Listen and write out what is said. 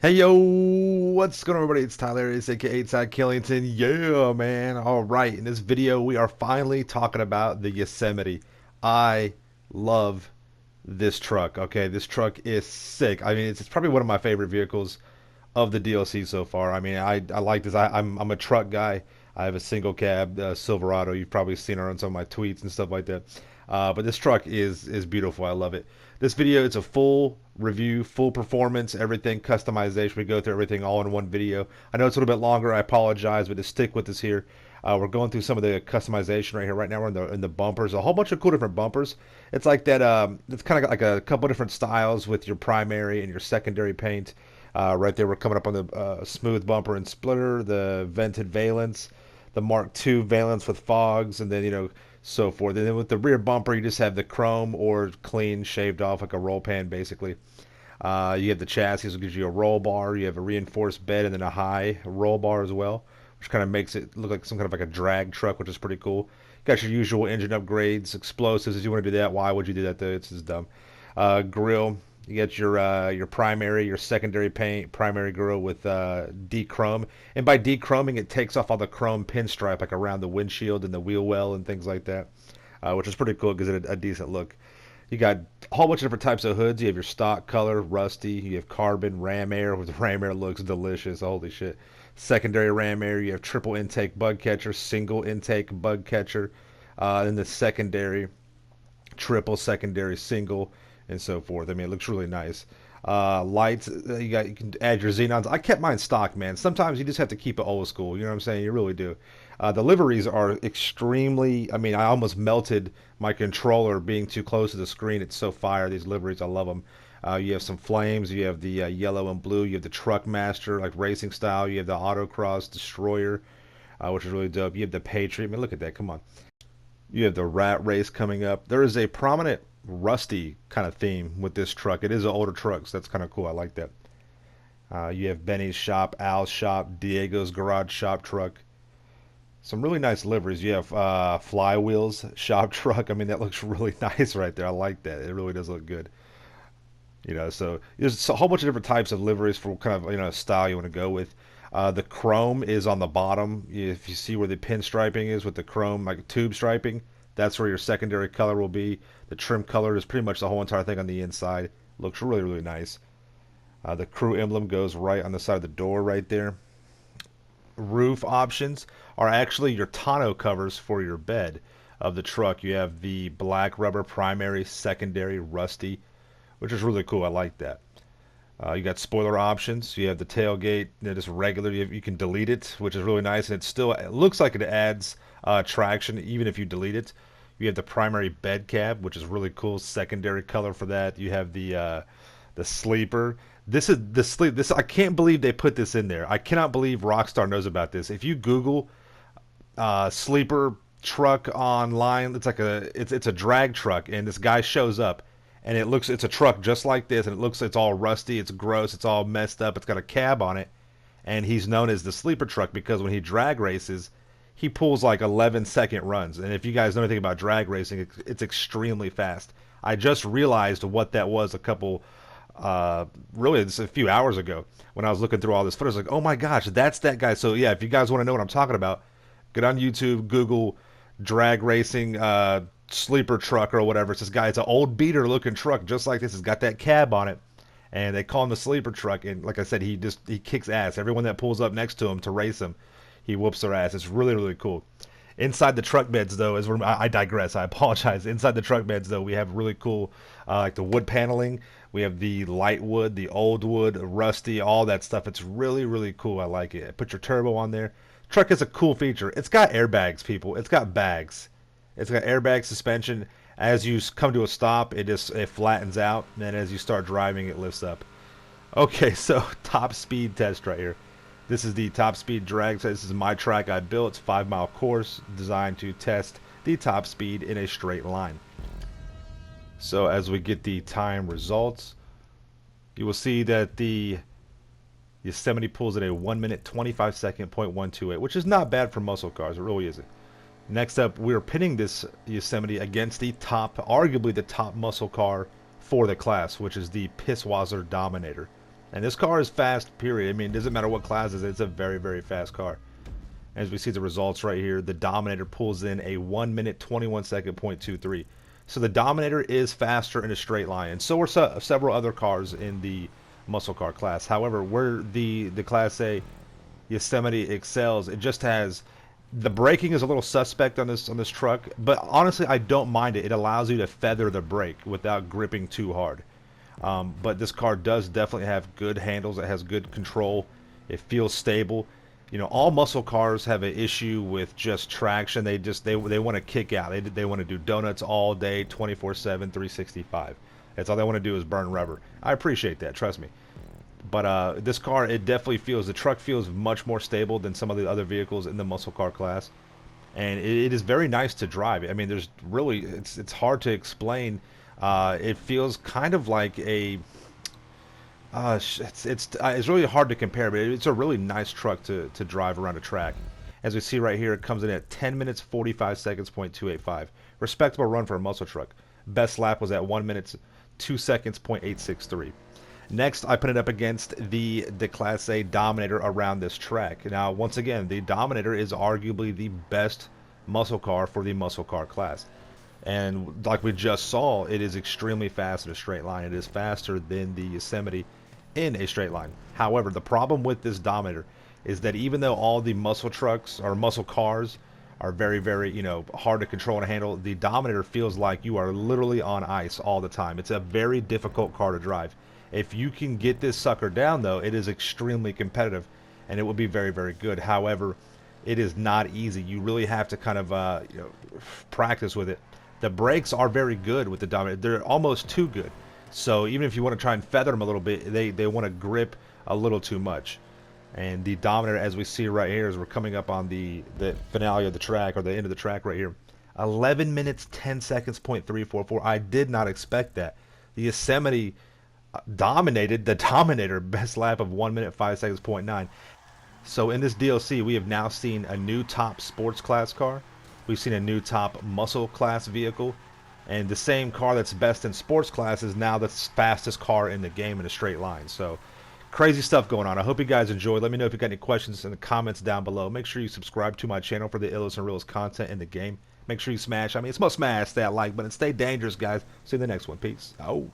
Hey yo, what's going on everybody? It's Tyler, aka Ty Killington. Yeah, man. Alright, in this video we are finally talking about the Yosemite. I love this truck. Okay, this truck is sick. I mean, it's probably one of my favorite vehicles of the DLC so far. I mean, I like this. I'm a truck guy. I have a single cab Silverado. You've probably seen her on some of my tweets and stuff like that. But this truck is beautiful. I love it. This video it's a full review, full performance, everything, customization. We go through everything all in one video. I know it's a little bit longer. I apologize, but just stick with us here. We're going through some of the customization right here. Right now we're in the bumpers, a whole bunch of cool different bumpers. It's like that. It's kind of like a couple different styles with your primary and your secondary paint. Right there, we're coming up on the smooth bumper and splitter, the vented valence, the Mark II valence with fogs, and then so forth. And then with the rear bumper, you just have the chrome or clean shaved off like a roll pan, basically. You have the chassis, which gives you a roll bar. You have a reinforced bed and then a high roll bar as well, which kind of makes it look like some kind of like a drag truck, which is pretty cool. You got your usual engine upgrades, explosives. If you want to do that, why would you do that though? It's just dumb. Grill. You get your primary, your secondary paint, primary grill with de-chrome, and by de-chroming it takes off all the chrome pinstripe like around the windshield and the wheel well and things like that, which is pretty cool. Gives it a decent look. You got a whole bunch of different types of hoods. You have your stock color, rusty. You have carbon, ram air. With the ram air looks delicious. Holy shit! Secondary ram air. You have triple intake bug catcher, single intake bug catcher. Then the secondary, triple secondary, single, and so forth. I mean, it looks really nice. Lights, you can add your xenons. I kept mine stock, man. Sometimes you just have to keep it old school. You know what I'm saying? You really do. The liveries are extremely. I mean, I almost melted my controller being too close to the screen. It's so fire. These liveries, I love them. You have some flames. You have the yellow and blue. You have the truck master, like racing style. You have the autocross destroyer, which is really dope. You have the Patriot. I mean, look at that. Come on. You have the rat race coming up. There is a prominent rusty kind of theme with this truck. It is an older truck, so that's kind of cool. I like that. You have Benny's shop, Al's shop, Diego's garage shop truck. Some really nice liveries. You have Flywheels shop truck. I mean, that looks really nice right there. I like that. It really does look good. So there's a whole bunch of different types of liveries for kind of style you want to go with. The chrome is on the bottom. If you see where the pinstriping is with the chrome, like tube striping, that's where your secondary color will be. The trim color is pretty much the whole entire thing on the inside. Looks really, really nice. The crew emblem goes right on the side of the door right there. Roof options are actually your tonneau covers for your bed of the truck. You have the black rubber primary, secondary, rusty, which is really cool. I like that. You got spoiler options. You have the tailgate, just regular. You can delete it, which is really nice, and it looks like it adds traction even if you delete it. You have the primary bed cab, which is really cool. Secondary color for that. You have the sleeper. This is the sleep. This I can't believe they put this in there. I cannot believe Rockstar knows about this. If you Google sleeper truck online, it's a drag truck, and this guy shows up and it's a truck just like this, and it's all rusty, it's gross, it's all messed up, it's got a cab on it, and he's known as the sleeper truck because when he drag races, he pulls like 11-second runs, and if you guys know anything about drag racing, it's extremely fast. I just realized what that was really it's a few hours ago when I was looking through all this footage. Like, oh my gosh, that's that guy. So yeah, if you guys want to know what I'm talking about, get on YouTube, Google drag racing sleeper truck or whatever. It's this guy. It's an old beater looking truck just like this. It's got that cab on it, and they call him the sleeper truck. And like I said, he kicks ass. Everyone that pulls up next to him to race him, he whoops their ass. It's really, really cool. Inside the truck beds, though, is where I digress. I apologize. Inside the truck beds, though, we have really cool, like the wood paneling. We have the light wood, the old wood, rusty, all that stuff. It's really, really cool. I like it. Put your turbo on there. Truck is a cool feature. It's got airbags, people. It's got bags. It's got airbag suspension. As you come to a stop, it flattens out, and then as you start driving, it lifts up. Okay, so top speed test right here. This is the top speed drag. So this is my track I built. It's a 5-mile course designed to test the top speed in a straight line. So as we get the time results, you will see that the Yosemite pulls at a 1 minute 25 second .128, which is not bad for muscle cars. It really isn't. Next up, we're pitting this Yosemite against arguably the top muscle car for the class, which is the Pisswasser Dominator. And this car is fast, period. I mean, it doesn't matter what class it is, it's a very, very fast car. As we see the results right here, the Dominator pulls in a 1 minute 21 second .23. So the Dominator is faster in a straight line, and so are several other cars in the muscle car class. However, where the Class A Yosemite excels, it just has the braking is a little suspect on this truck, but honestly, I don't mind it. It allows you to feather the brake without gripping too hard. But this car does definitely have good handles. It has good control. It feels stable. You know, all muscle cars have an issue with just traction. They want to kick out. They want to do donuts all day, 24/7, 365. That's all they want to do is burn rubber. I appreciate that, trust me. But this car, it definitely feels, the truck feels much more stable than some of the other vehicles in the muscle car class. And it is very nice to drive. I mean, there's really, it's hard to explain. It feels kind of like a, it's really hard to compare, but it's a really nice truck to drive around a track. As we see right here, it comes in at 10 minutes 45 seconds .285. Respectable run for a muscle truck. Best lap was at 1 minute 2 seconds .863. Next, I put it up against the Declasse Dominator around this track. Now, once again, the Dominator is arguably the best muscle car for the muscle car class. And like we just saw, it is extremely fast in a straight line. It is faster than the Yosemite in a straight line. However, the problem with this Dominator is that even though all the muscle trucks or muscle cars are very, very, hard to control and handle, the Dominator feels like you are literally on ice all the time. It's a very difficult car to drive. If you can get this sucker down, though, it is extremely competitive, and it will be very, very good. However, it is not easy. You really have to kind of practice with it. The brakes are very good with the Dominator. They're almost too good. So even if you want to try and feather them a little bit, they want to grip a little too much. And the Dominator, as we see right here, as we're coming up on the finale of the track, or the end of the track right here, 11 minutes 10 seconds .344. I did not expect that. The Yosemite dominated the Dominator, best lap of 1 minute 5 seconds .9. So in this DLC, we have now seen a new top sports class car. We've seen a new top muscle class vehicle. And the same car that's best in sports class is now the fastest car in the game in a straight line. So crazy stuff going on. I hope you guys enjoyed. Let me know if you got any questions in the comments down below. Make sure you subscribe to my channel for the illest and realest content in the game. Make sure you smash, it's must smash that like button. Stay dangerous, guys. See you in the next one. Peace. Oh.